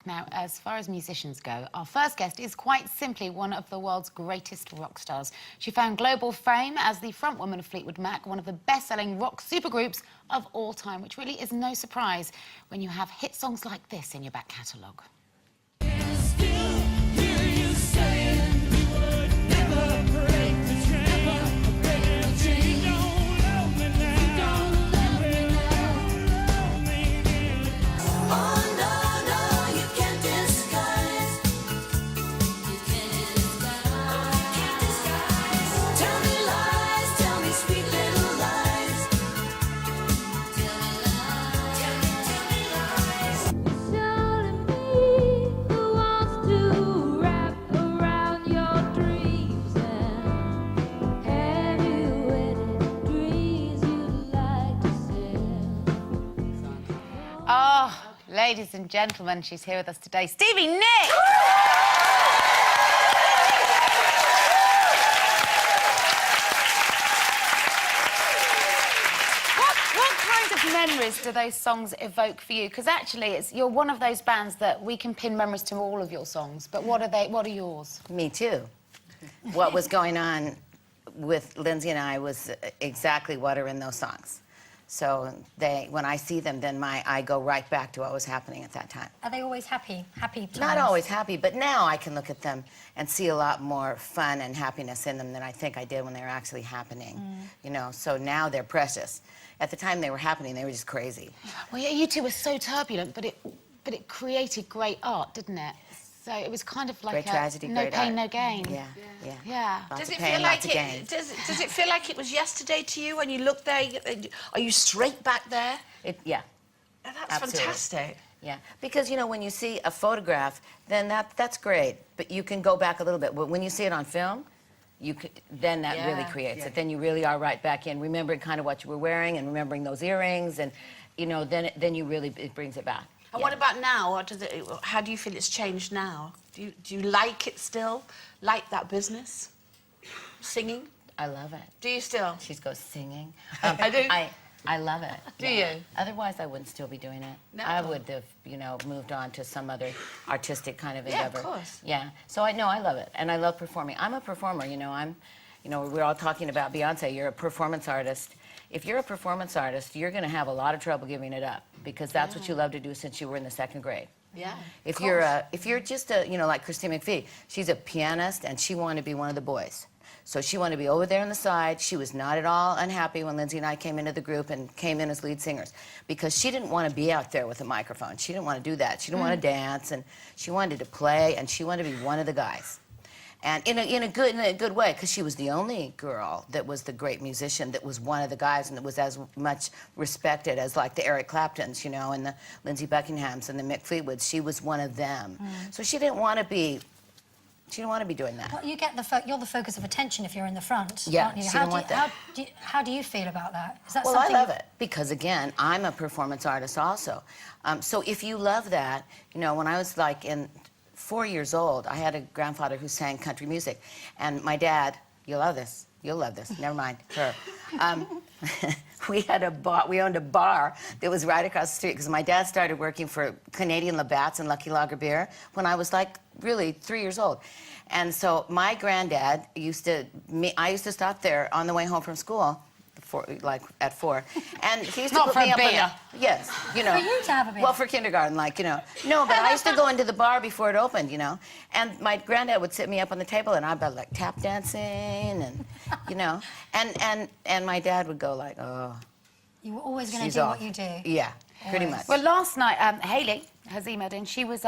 Now, as far as musicians go, our first guest is quite simply one of the world's greatest rock stars. She found global fame as the frontwoman of Fleetwood Mac, one of the best-selling rock supergroups of all time, which really is no surprise when you have hit songs like this in your back catalogue. Ladies and gentlemen, she's here with us today, Stevie Nicks! What kind of memories do those songs evoke for you? Because actually, you're one of those bands that we can pin memories to all of your songs, but what are yours? Me too. What was going on with Lindsay and I was exactly what are in those songs. So when I see them, then I go right back to what was happening at that time. Are they always happy? Happy times? Not always happy, but now I can look at them and see a lot more fun and happiness in them than I think I did when they were actually happening. You know, so now they're precious. At the time they were happening, they were just crazy. Well, yeah, you two were so turbulent, but it created great art, didn't it? So it was kind of like great tragedy, no great pain, art. no gain. Yeah. Does it feel like does it feel like it was yesterday to you when you look there? Are you straight back there? Yeah. Oh, that's Absolutely. fantastic. Yeah, because you know when you see a photograph, then that's great, but you can go back a little bit. But when you see it on film, then that really creates it. Then you really are right back in, remembering kind of what you were wearing and remembering those earrings, and you know then you really it brings it back. And what about now? How do you feel it's changed now? Do you like it still? Like that business? Singing? I love it. Do you still? She goes singing. I do? I love it. Do you? Otherwise, I wouldn't still be doing it. No. I would have, you know, moved on to some other artistic kind of endeavor. Yeah, of course. Yeah. So I love it, and I love performing. I'm a performer, you know. We're all talking about Beyonce. You're a performance artist. If you're a performance artist, you're going to have a lot of trouble giving it up because that's what you love to do since you were in the 2nd grade. Yeah. If you're just you know, like Christine McVie, she's a pianist and she wanted to be one of the boys. So she wanted to be over there on the side. She was not at all unhappy when Lindsay and I came into the group and came in as lead singers because she didn't want to be out there with a microphone. She didn't want to do that. She didn't want to dance, and she wanted to play, and she wanted to be one of the guys. And in a good way, because she was the only girl that was the great musician that was one of the guys and that was as much respected as like the Eric Claptons, you know, and the Lindsey Buckinghams and the Mick Fleetwoods. She was one of them. So she didn't want to be. She didn't want to be doing that. Well, you get you're the focus of attention if you're in the front. Yeah, aren't you? she didn't want that. How do you feel about that? Is that Well, something... I love it because again, I'm a performance artist also. So if you love that, you know, when I was like in 4 years old, I had a grandfather who sang country music, and my dad, you'll love this, never mind, her. We owned a bar that was right across the street because my dad started working for Canadian Labatt's and Lucky Lager Beer when I was like really 3 years old. And so my granddad I used to stop there on the way home from school, at 4, and he used to put me up in yes, you know. For you to have a beer? Well, for kindergarten, like, you know. No, but I used to go into the bar before it opened, you know, and my granddad would sit me up on the table, and I'd be like tap dancing, and, you know, and my dad would go like, oh. You were always going to do what you do. Yeah, pretty much. Well, last night, Hayley has emailed in. She was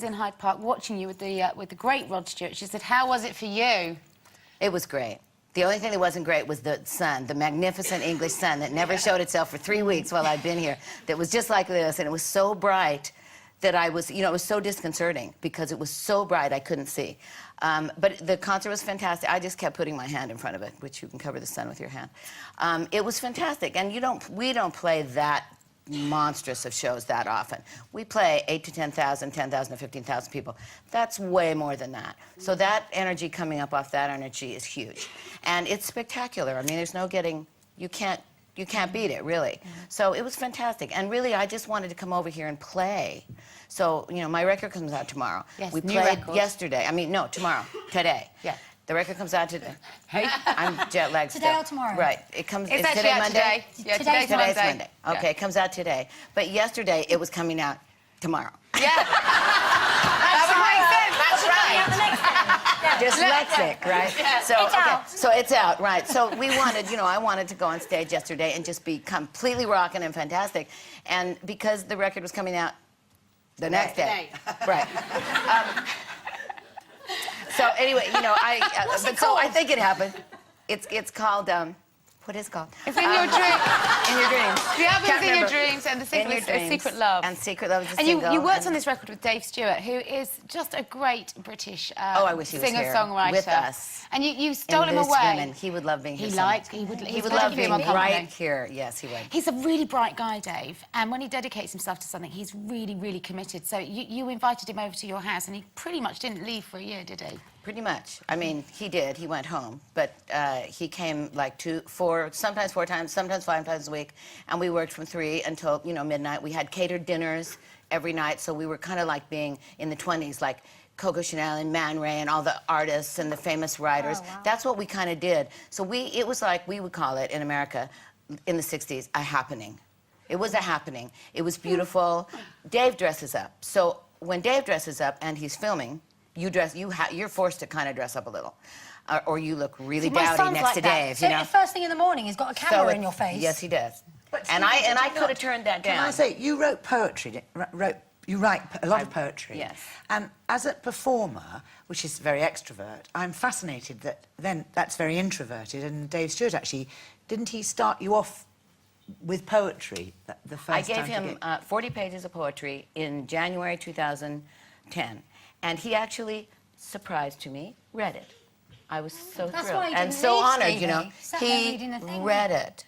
in Hyde Park watching you with the great Rod Stewart. She said, "How was it for you?" It was great. The only thing that wasn't great was the sun, the magnificent English sun that never showed itself for 3 weeks while I'd been here. That was just like this, and it was so bright that I was, you know, it was so disconcerting because it was so bright I couldn't see. But the concert was fantastic. I just kept putting my hand in front of it, which you can cover the sun with your hand. It was fantastic, and we don't play that monstrous of shows that often. We play 8 to 10,000, 10,000 to 15,000 people. That's way more than that. So that energy coming up off that energy is huge. And it's spectacular. I mean, there's no getting, you can't You can't beat it, really. So it was fantastic. And really, I just wanted to come over here and play. So, you know, my record comes out tomorrow. Yes, we new played record. yesterday. I mean, no, tomorrow. Today. Yeah. The record comes out today. Hey. I'm jet lagged Today still. or tomorrow? Right. It comes. It's is actually today out Monday? today. Yeah, Today's today's Today's Monday. Monday. Okay, it comes out today. But yesterday, it was coming out tomorrow. Yeah. That would make sense. That's right. Dyslexic, right? Yeah. So, It's out. So it's out, right. So we wanted, you know, I wanted to go on stage yesterday and just be completely rocking and fantastic. And because the record was coming out the next day. Right. So anyway, you know, so I think it happened. It's called, what is it called? It's in your dreams. In your dreams. The album's Can't in your remember. dreams, and the single In is Your Dreams. Secret Love. And Secret Love is a And single. you worked and- on this record with Dave Stewart, who is just a great British I wish he was here singer-songwriter. with us. And you stole in him this away. women. He would love being here. He so liked. much. He He would love love being right here. Yes, he would. He's a really bright guy, Dave, and when he dedicates himself to something, he's really, really committed. So you invited him over to your house, and he pretty much didn't leave for a year, did he? Pretty much. I mean, he did. He went home, but he came like sometimes 4 times, sometimes 5 times a week, and we worked from 3 until midnight. We had catered dinners every night, so we were kind of like being in the 20s, like Coco Chanel and Man Ray and all the artists and the famous writers. Oh, wow. That's what we kind of did. So it was like, we would call it in America, in the 60s, a happening. It was a happening. It was beautiful. Dave dresses up. So when Dave dresses up and he's filming, you're forced to kind of dress up a little. Or you look really See, my dowdy son's next like to that. Dave, So you know? the first thing in the morning, he's got a camera in your face. Yes, he does. But And Stevie, did I you could not- have turned that down. Can I say, you wrote poetry, you write a lot of poetry. yes. And as a performer, which is very extrovert, I'm fascinated that then that's very introverted. And Dave Stewart, actually, didn't he start you off with poetry the first I time? gave him 40 pages of poetry in January 2010. And he actually, surprised to me, read it. I was so That's thrilled why he and didn't so leave, honored, Stevie. you know. Sat there reading the thing. read it.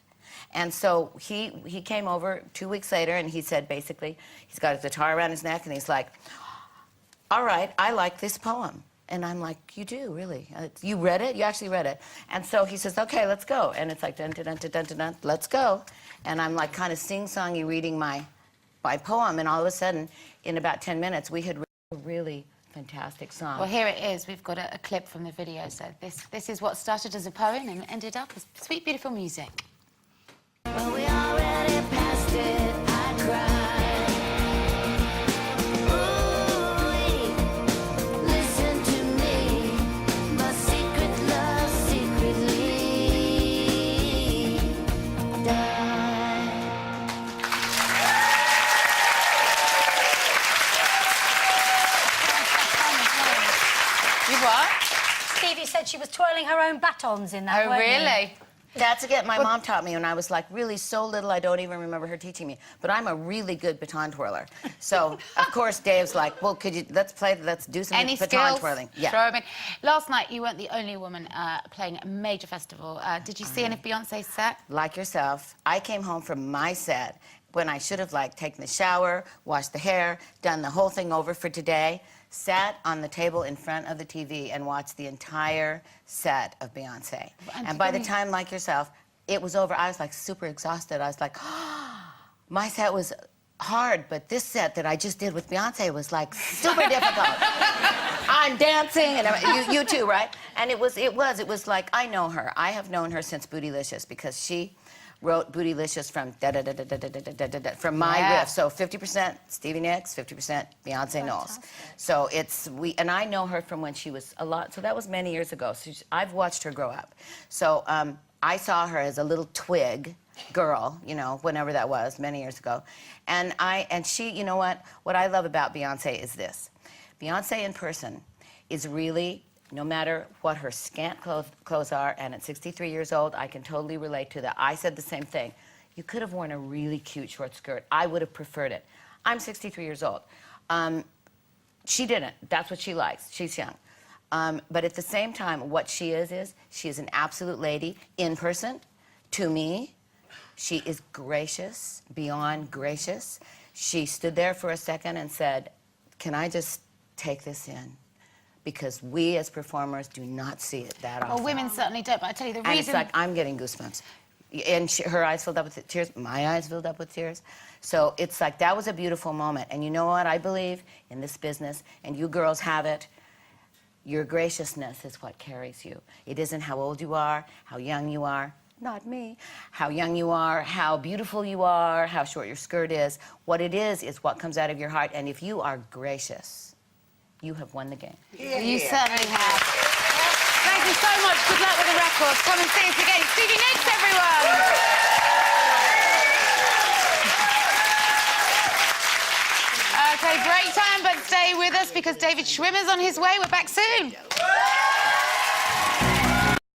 And so he came over 2 weeks later and he said, basically, he's got his guitar around his neck and he's like, all right, I like this poem. And I'm like, you do, really? You read it? You actually read it. And so he says, okay, let's go. And it's like, dun, dun, dun, dun, dun, dun, dun, let's go. And I'm like kind of sing-songy reading my poem. And all of a sudden, in about 10 minutes, we had written a really fantastic song. Well, here it is. We've got a clip from the video. So this is what started as a poem and ended up as sweet, beautiful music. Well, we already passed it, I cried. Ooh, listen to me, my secret love secretly died. You what? Stevie said she was twirling her own batons in that, Oh, weren't you? really? That's again, my mom taught me when I was like really so little, I don't even remember her teaching me. But I'm a really good baton twirler. So, of course, Dave's like, well, let's do some Any baton skills? twirling. Yeah. Throw 'em in. Last night, you weren't the only woman playing a major festival. Did you see any of Beyonce's set? Like yourself, I came home from my set when I should have like taken the shower, washed the hair, done the whole thing over for today, sat on the table in front of the TV and watched the entire set of Beyonce. And by the time, like yourself, it was over, I was like super exhausted. I was like, my set was hard, but this set that I just did with Beyonce was like super difficult. I'm dancing, and you too, right? And it was like, I know her. I have known her since Bootylicious because she wrote Bootylicious from from my Yeah. riff. So 50% Stevie Nicks, 50% Beyonce Knowles. So and I know her from when she was a lot. So that was many years ago. So I've watched her grow up. So I saw her as a little twig girl, you know, whenever that was, many years ago. And she, you know what? What I love about Beyonce is this. Beyonce in person is really, no matter what her scant clothes are, and at 63 years old, I can totally relate to that. I said the same thing. You could have worn a really cute short skirt. I would have preferred it. I'm 63 years old. She didn't. That's what she likes. She's young. But at the same time, what she is she is an absolute lady in person. To me, she is gracious, beyond gracious. She stood there for a second and said, can I just take this in? Because we as performers do not see it that often. Well, women certainly don't, but I tell you the And it's reason... like, I'm getting goosebumps. And her eyes filled up with tears. My eyes filled up with tears. So it's like, that was a beautiful moment. And you know what? I believe in this business, and you girls have it. Your graciousness is what carries you. It isn't how old you are, how young you are. Not me. How young you are, how beautiful you are, how short your skirt is. What it is what comes out of your heart. And if you are gracious, you have won the game. You certainly have. Thank you so much. Good luck with the records. Come and see us again. Stevie Nicks, everyone. Okay, break time, but stay with us because David Schwimmer's on his way. We're back soon.